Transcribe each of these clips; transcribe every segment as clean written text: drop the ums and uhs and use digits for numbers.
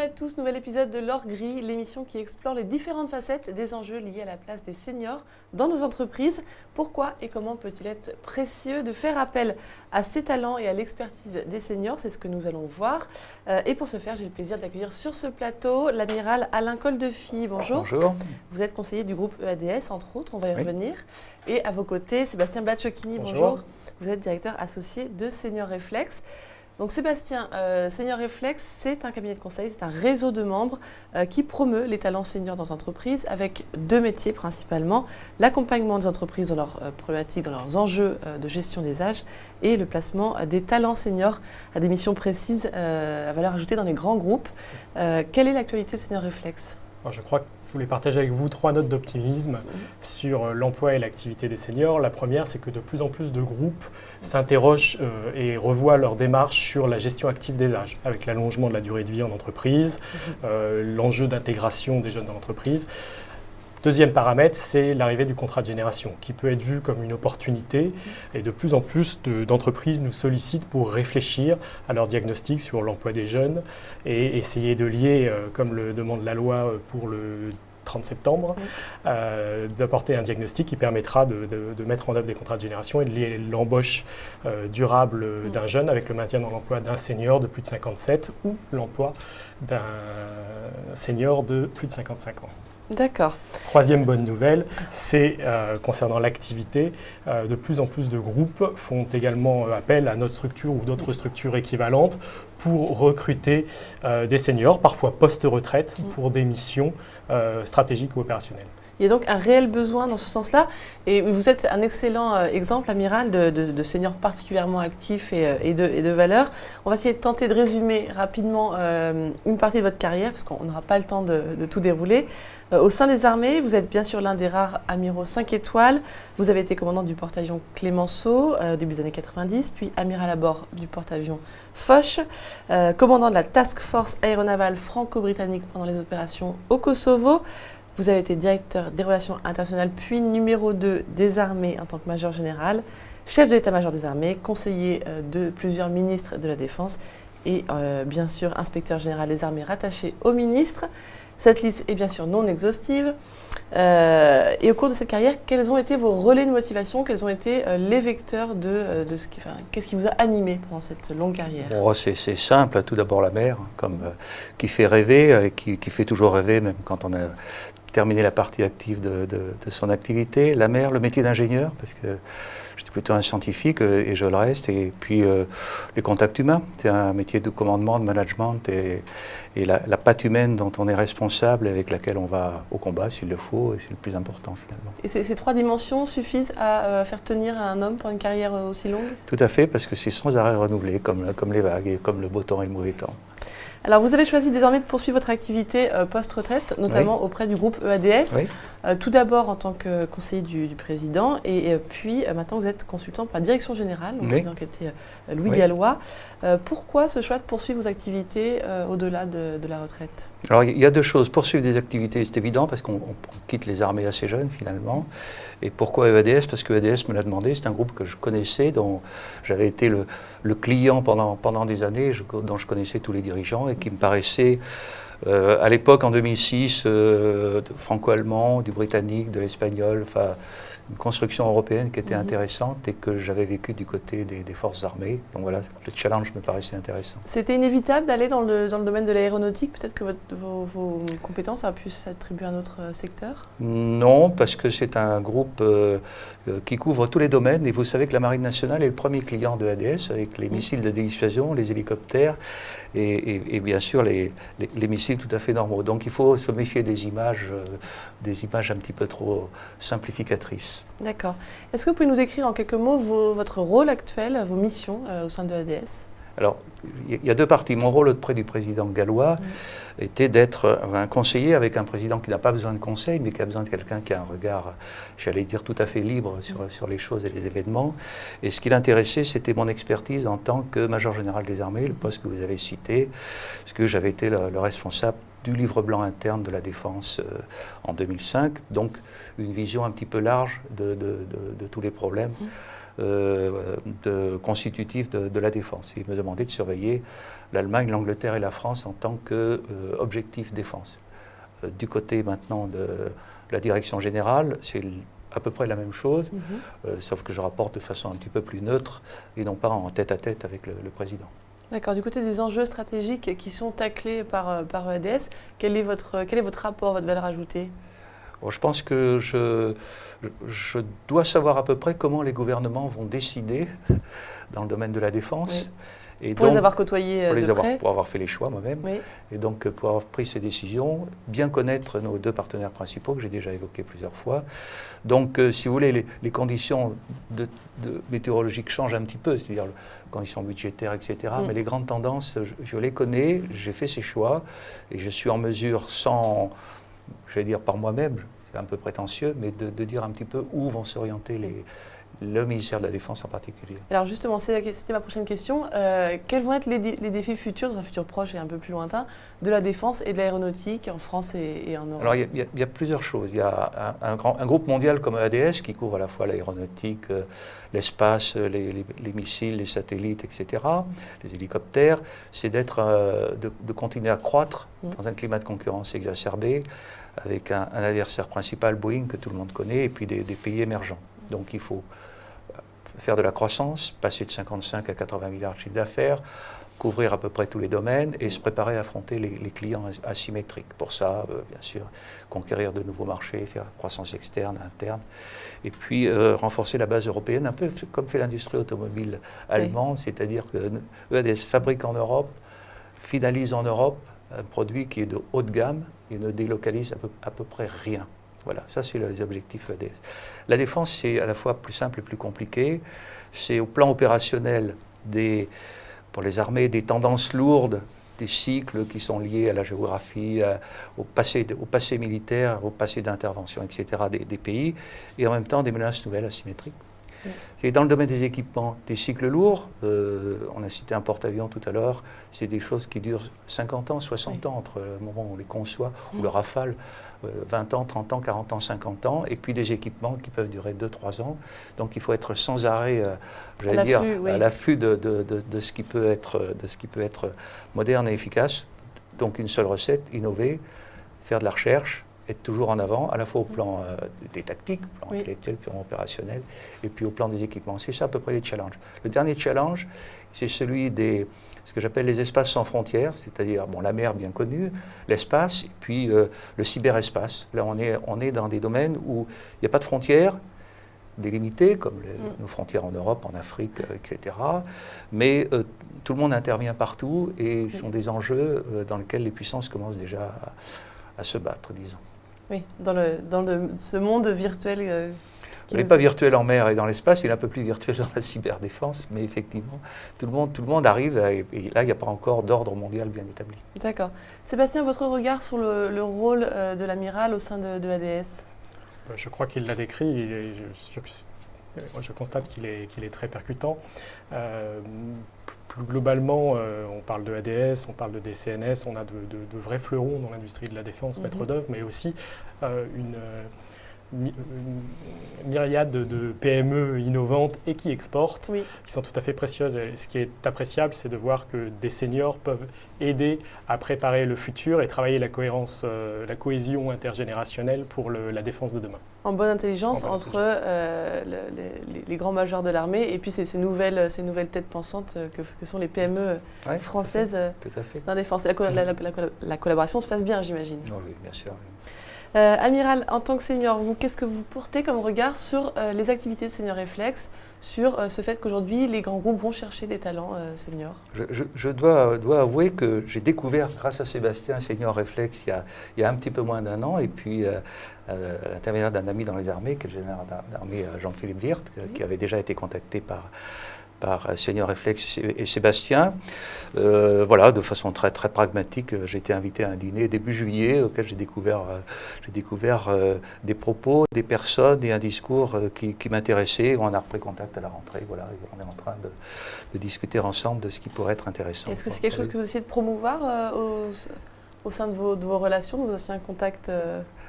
à tous, nouvel épisode de L'Or Gris, l'émission qui explore les différentes facettes des enjeux liés à la place des seniors dans nos entreprises. Pourquoi et comment peut-il être précieux de faire appel à ces talents et à l'expertise des seniors? C'est ce que nous allons voir. Et pour ce faire, j'ai le plaisir d'accueillir sur ce plateau l'amiral Alain Coldefille. Bonjour. Bonjour. Vous êtes conseiller du groupe EADS, entre autres, on va y revenir. Et à vos côtés, Sébastien Bacciocchini. Bonjour. Vous êtes directeur associé de Senior Reflex. Donc Sébastien, Senior Reflex, c'est un cabinet de conseil, c'est un réseau de membres qui promeut les talents seniors dans les entreprises avec deux métiers principalement, l'accompagnement des entreprises dans leurs problématiques, dans leurs enjeux de gestion des âges et le placement des talents seniors à des missions précises à valeur ajoutée dans les grands groupes. Quelle est l'actualité de Senior Reflex ? Alors, je crois que je voulais partager avec vous 3 notes d'optimisme sur l'emploi et l'activité des seniors. La première, c'est que de plus en plus de groupes s'interrogent et revoient leur démarche sur la gestion active des âges, avec l'allongement de la durée de vie en entreprise, l'enjeu d'intégration des jeunes dans l'entreprise. Deuxième paramètre, c'est l'arrivée du contrat de génération, qui peut être vu comme une opportunité. Et de plus en plus d'entreprises nous sollicitent pour réfléchir à leur diagnostic sur l'emploi des jeunes et essayer de lier, comme le demande la loi pour le 30 septembre, d'apporter un diagnostic qui permettra de mettre en œuvre des contrats de génération et de lier l'embauche durable d'un jeune avec le maintien dans l'emploi d'un senior de plus de 57 ou l'emploi d'un senior de plus de 55 ans. D'accord. Troisième bonne nouvelle, c'est concernant l'activité, de plus en plus de groupes font également appel à notre structure ou d'autres structures équivalentes pour recruter des seniors, parfois post-retraite, pour des missions stratégiques ou opérationnelles. Il y a donc un réel besoin dans ce sens-là. Et vous êtes un excellent exemple, amiral, de seniors particulièrement actifs et de valeur. On va essayer de tenter de résumer rapidement une partie de votre carrière, parce qu'on n'aura pas le temps de tout dérouler. Au sein des armées, vous êtes bien sûr l'un des rares amiraux 5 étoiles. Vous avez été commandant du porte-avions Clémenceau au début des années 90, puis amiral à bord du porte-avions Foch, commandant de la Task Force aéronavale franco-britannique pendant les opérations au Kosovo. Vous avez été directeur des relations internationales, puis numéro 2 des armées en tant que major général, chef de l'état-major des armées, conseiller de plusieurs ministres de la Défense et bien sûr inspecteur général des armées rattaché au ministre. Cette liste est bien sûr non exhaustive. Et au cours de cette carrière, quels ont été vos relais de motivation? Quels ont été les vecteurs de ce qui, qu'est-ce qui vous a animé pendant cette longue carrière? Bon, c'est simple, tout d'abord la mer, qui fait rêver, qui fait toujours rêver, même quand on a terminé la partie active de son activité. La mer, le métier d'ingénieur, parce que j'étais plutôt un scientifique et je le reste, et puis les contacts humains, c'est un métier de commandement, de management, et la patte humaine dont on est responsable, avec laquelle on va au combat s'il le faut, et c'est le plus important finalement. Et ces 3 dimensions suffisent à faire tenir un homme pour une carrière aussi longue? Tout à fait, parce que c'est sans arrêt renouvelé, comme les vagues, et comme le beau temps et le mauvais temps. Alors, vous avez choisi désormais de poursuivre votre activité post-retraite, notamment auprès du groupe EADS. Oui. Tout d'abord en tant que conseiller du président, et puis maintenant vous êtes consultant pour la direction générale, le président qui était Louis Gallois. Pourquoi ce choix de poursuivre vos activités au-delà de la retraite? Alors, il y a 2 choses. Poursuivre des activités, c'est évident, parce qu'on quitte les armées assez jeunes, finalement. Et pourquoi EADS? Parce que EADS me l'a demandé. C'est un groupe que je connaissais, dont j'avais été le client pendant des années, dont je connaissais tous les dirigeants, et qui me paraissait, à l'époque, en 2006, franco-allemand, du britannique, de l'espagnol, enfin, une construction européenne qui était intéressante et que j'avais vécu du côté des forces armées. Donc voilà, le challenge me paraissait intéressant. C'était inévitable d'aller dans le domaine de l'aéronautique? Peut-être que vos compétences auraient pu s'attribuer à un autre secteur? Non, parce que c'est un groupe qui couvre tous les domaines. Et vous savez que la Marine nationale est le premier client de EADS, avec les missiles de dissuasion, les hélicoptères et bien sûr les missiles tout à fait normaux. Donc il faut se méfier des images un petit peu trop simplificatrices. D'accord. Est-ce que vous pouvez nous décrire en quelques mots votre rôle actuel, vos missions au sein de EADS? Alors, il y a 2 parties. Mon rôle auprès du président Gallois était d'être un conseiller avec un président qui n'a pas besoin de conseil, mais qui a besoin de quelqu'un qui a un regard, j'allais dire, tout à fait libre sur les choses et les événements. Et ce qui l'intéressait, c'était mon expertise en tant que major général des armées, le poste que vous avez cité, parce que j'avais été le responsable du livre blanc interne de la défense en 2005, donc une vision un petit peu large de tous les problèmes constitutifs de la défense. Il me demandait de surveiller l'Allemagne, l'Angleterre et la France en tant qu'objectif défense. Du côté maintenant de la direction générale, c'est à peu près la même chose, sauf que je rapporte de façon un petit peu plus neutre et non pas en tête-à-tête avec le président. D'accord. Du côté des enjeux stratégiques qui sont taclés par EADS, quel est votre rapport, votre valeur ajoutée? Bon, je pense que je dois savoir à peu près comment les gouvernements vont décider dans le domaine de la défense. Oui. Et pour donc, les avoir côtoyés de près. pour avoir fait les choix moi-même, Oui. et donc pour avoir pris ces décisions, bien connaître nos deux partenaires principaux que j'ai déjà évoqués plusieurs fois. Donc, si vous voulez, les conditions météorologiques changent un petit peu, c'est-à-dire les conditions budgétaires, etc. Mais les grandes tendances, je les connais, j'ai fait ces choix, et je suis en mesure, sans, je vais dire par moi-même, c'est un peu prétentieux, mais de dire un petit peu où vont s'orienter le ministère de la Défense en particulier. Alors justement, c'était ma prochaine question. Quels vont être les défis futurs, dans un futur proche et un peu plus lointain, de la défense et de l'aéronautique en France et en Europe? Alors il y a plusieurs choses. Il y a un groupe mondial comme EADS qui couvre à la fois l'aéronautique, l'espace, les missiles, les satellites, etc., les hélicoptères. C'est de continuer à croître dans un climat de concurrence exacerbé avec un adversaire principal, Boeing, que tout le monde connaît, et puis des pays émergents. Donc il faut faire de la croissance, passer de 55 à 80 milliards de chiffre d'affaires, couvrir à peu près tous les domaines et se préparer à affronter les clients asymétriques. Pour ça, bien sûr, conquérir de nouveaux marchés, faire croissance externe, interne, et puis renforcer la base européenne, un peu comme fait l'industrie automobile allemande, c'est-à-dire que EADS fabrique en Europe, finalise en Europe un produit qui est de haut de gamme et ne délocalise à peu près rien. Voilà, ça c'est les objectifs EADS. La défense, c'est à la fois plus simple et plus compliqué. C'est au plan opérationnel, pour les armées, des tendances lourdes, des cycles qui sont liés à la géographie, au passé militaire, au passé d'intervention, etc. des pays, et en même temps des menaces nouvelles asymétriques. Et dans le domaine des équipements, des cycles lourds, on a cité un porte-avions tout à l'heure, c'est des choses qui durent 50 ans, 60 ans entre le moment où on les conçoit, ou le Rafale, 20 ans, 30 ans, 40 ans, 50 ans, et puis des équipements qui peuvent durer 2-3 ans. Donc il faut être sans arrêt, à l'affût de ce qui peut être moderne et efficace. Donc une seule recette, innover, faire de la recherche, être toujours en avant, à la fois au plan des tactiques, au plan intellectuel, au plan opérationnel, et puis au plan des équipements. C'est ça à peu près les challenges. Le dernier challenge, c'est celui ce que j'appelle les espaces sans frontières, c'est-à-dire la mer bien connue, l'espace, et puis le cyberespace. Là, on est dans des domaines où il n'y a pas de frontières délimitées, comme nos frontières en Europe, en Afrique, etc. Mais tout le monde intervient partout, et ce sont des enjeux dans lesquels les puissances commencent déjà à se battre, disons. Oui, dans ce monde virtuel. Il n'est pas virtuel en mer et dans l'espace, il est un peu plus virtuel dans la cyberdéfense, mais effectivement, tout le monde arrive, et là, il n'y a pas encore d'ordre mondial bien établi. D'accord. Sébastien, votre regard sur le rôle de l'amiral au sein de EADS? Je crois qu'il l'a décrit, je constate qu'il est très percutant. Plus globalement, on parle de ADS, on parle de DCNS, on a de vrais fleurons dans l'industrie de la défense, maître d'œuvre, mais aussi une myriade de PME innovantes et qui exportent, qui sont tout à fait précieuses. Et ce qui est appréciable, c'est de voir que des seniors peuvent aider à préparer le futur et travailler la cohésion intergénérationnelle pour la défense de demain. En bonne intelligence entre les grands majeurs de l'armée et puis ces nouvelles têtes pensantes que sont les PME françaises tout à fait. dans la défense. La collaboration se passe bien, j'imagine. Oui, bien sûr. Oui. Amiral, en tant que senior, qu'est-ce que vous portez comme regard sur les activités de Senior Reflex, sur ce fait qu'aujourd'hui, les grands groupes vont chercher des talents seniors? Je dois avouer que j'ai découvert, grâce à Sébastien, Senior Reflex il y a un petit peu moins d'un an, et puis à l'intermédiaire d'un ami dans les armées, qui est le général d'armée Jean-Philippe Wirth, qui avait déjà été contacté par Senior Reflex et Sébastien. Voilà, de façon très, très pragmatique, j'ai été invité à un dîner début juillet auquel j'ai découvert des propos, des personnes et un discours qui m'intéressaient. On a repris contact à la rentrée, voilà, et on est en train de discuter ensemble de ce qui pourrait être intéressant. Est-ce que c'est quelque chose que vous essayez de promouvoir au sein de vos relations, de vos anciens contacts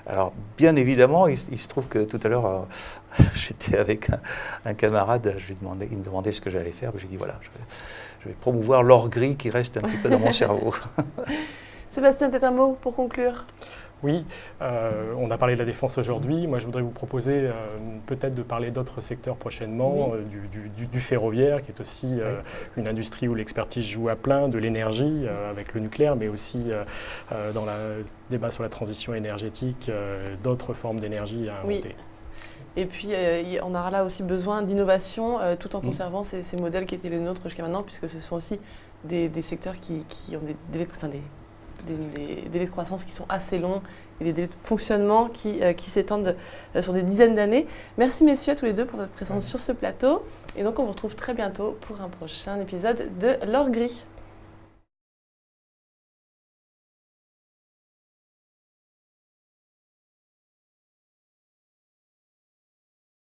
Alors, bien évidemment, il se trouve que tout à l'heure, j'étais avec un camarade, il me demandait ce que j'allais faire. J'ai dit, voilà, je vais promouvoir l'or gris qui reste un petit peu dans mon cerveau. Sébastien, peut-être un mot pour conclure? Oui, on a parlé de la défense aujourd'hui. Moi, je voudrais vous proposer peut-être de parler d'autres secteurs prochainement, du ferroviaire, qui est aussi une industrie où l'expertise joue à plein, de l'énergie avec le nucléaire, mais aussi dans le débat sur la transition énergétique, d'autres formes d'énergie à inventer. Et puis, on aura là aussi besoin d'innovation tout en conservant ces modèles qui étaient les nôtres jusqu'à maintenant, puisque ce sont aussi des secteurs qui ont des délais de croissance qui sont assez longs et des délais de fonctionnement qui s'étendent sur des dizaines d'années. Merci messieurs tous les deux pour votre présence sur ce plateau. Et donc on vous retrouve très bientôt pour un prochain épisode de l'Or Gris.